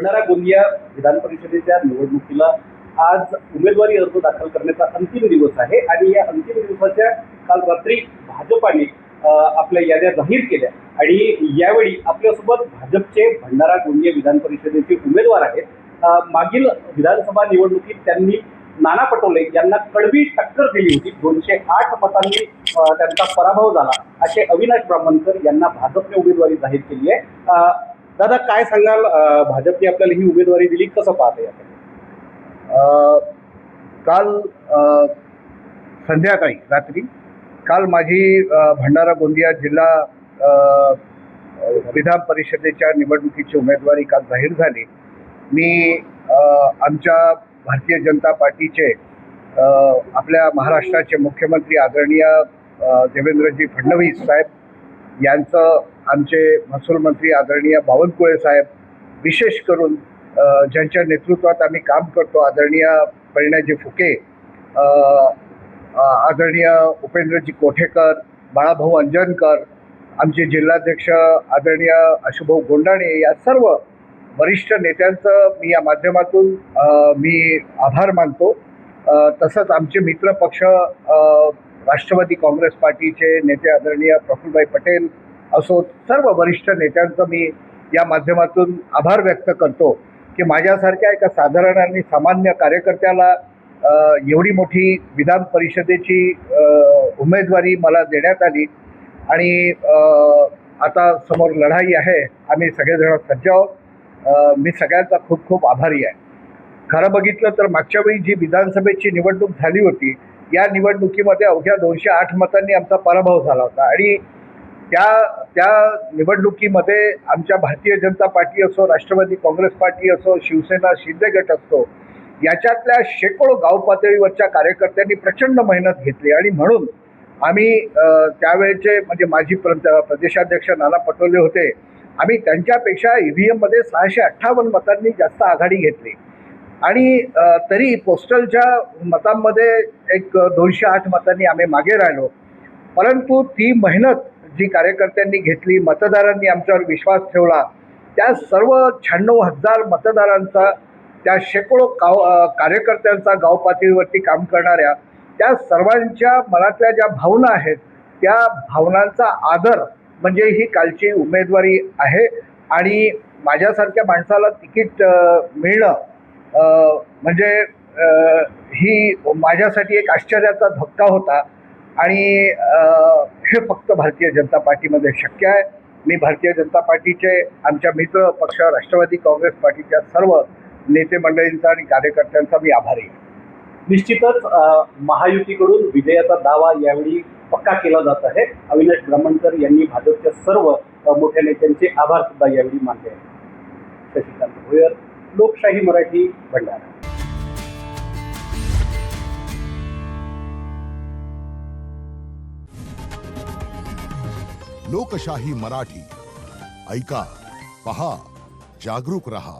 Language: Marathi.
भंडारा गोंदिया विधान परिषदेच्या निवडणुकीला आज उमेदवारी अर्ज दाखल करण्याचा अंतिम दिवस आहे आणि या अंतिम दिवसाच्या काल रात्री भाजपाने आपल्या याद्या जाहीर केल्या आणि यावेळी आपल्यासोबत भाजपचे भंडारा गोंदिया विधान परिषदेचे उमेदवार आहेत। मागील विधानसभा निवडणुकीत त्यांनी नाना पटोले यांना कडवी टक्कर दिली होती। 208 मतांनी त्यांचा पराभव झाला। असे अविनाश ब्राह्मणकर यांना भाजपने उमेदवारी जाहीर केली आहे। दादा काय सांगाल, भाजपने आपल्याला ही उमेदवारी दिली, कसं पाहते याकडे? काल संध्याकाळी रात्री काल माझी भंडारा गोंदिया जिल्हा विधान परिषदेच्या निवडणुकीची उमेदवारी काल जाहीर झाली। मी आमच्या भारतीय जनता पार्टीचे आपल्या महाराष्ट्राचे मुख्यमंत्री आदरणीय देवेंद्रजी फडणवीस साहेब यांचं, आमचे महसूल मंत्री आदरणीय बावनकुळे साहेब, विशेष करून ज्यांच्या नेतृत्वात आम्ही काम करतो आदरणीय परिणयजी फुके, आदरणीय उपेंद्रजी कोठेकर, बाळाभाऊ अंजनकर, आमचे जिल्हाध्यक्ष आदरणीय अशुभाऊ गोंडाणे, या सर्व वरिष्ठ नेत्यांचं मी या माध्यमातून मी आभार मानतो। तसंच आमचे मित्र पक्ष राष्ट्रवादी काँग्रेस पार्टीचे नेते आदरणीय प्रफुल्लभाई पटेल असो, सर्व वरिष्ठ नेत्यांचं मी या माध्यमातून आभार व्यक्त करतो की माझ्यासारख्या एका साधारण आणि सामान्य कार्यकर्त्याला एवढी मोठी विधान परिषदेची उमेदवारी मला देण्यात आली आणि आता समोर लढाई आहे। आम्ही सगळेजण सज्ज आहोत। मी सगळ्यांचा खूप खूप आभारी आहे। खरं बघितलं तर मागच्या वेळी जी विधानसभेची निवडणूक झाली होती, या निवडणुकीमध्ये अवघ्या 208 मतांनी आमचा पराभव झाला होता आणि त्या निवडणुकीमध्ये आमच्या भारतीय जनता पार्टी असो, राष्ट्रवादी काँग्रेस पार्टी असो, शिवसेना, शिंदे गट असतो, याच्यातल्या शेकडो गाव पातळीवरच्या कार्यकर्त्यांनी प्रचंड मेहनत घेतली आणि म्हणून आम्ही त्यावेळेचे म्हणजे माजी प्रदेशाध्यक्ष नाना पटोले होते, आम्ही त्यांच्यापेक्षा EVMमध्ये 658 मतांनी जास्त आघाडी घेतली आणि तरी पोस्टलच्या मतांमध्ये एक 208 मतांनी आम्ही मागे राहिलो। परंतु ती मेहनत जी कार्यकर्त्यांनी घेतली, मतदारांनी आमच्यावर विश्वास ठेवला, त्या सर्व 96,000 मतदारांचा, त्या शेकडो कार्यकर्त्यांचा, गाव पातळीवरती काम करणाऱ्या त्या सर्वांच्या मनातल्या ज्या भावना आहेत, त्या भावनांचा आदर म्हणजे ही कालची उमेदवारी आहे आणि माझ्यासारख्या माणसाला तिकीट मिळणं म्हणजे ही माझ्यासाठी एक आश्चर्याचा धक्का होता आणि हे फक्त भारतीय जनता पार्टीमध्ये शक्य आहे। मी भारतीय जनता पार्टीचे, आमच्या मित्र पक्ष राष्ट्रवादी काँग्रेस पार्टीच्या सर्व नेते मंडळींचा आणि कार्यकर्त्यांचा मी आभारी आहे। निश्चितच महायुतीकडून विजयाचा दावा यावेळी पक्का केला जात आहे। अविनाश ब्राह्मणकर यांनी भाजपच्या सर्व मोठ्या नेत्यांचे आभार सुद्धा यावेळी मानले आहेत। शशिकांत भोयर, लोकशाही मराठी, भंडारा। लोकशाही मराठी, ऐका, पहा, जागरूक रहा।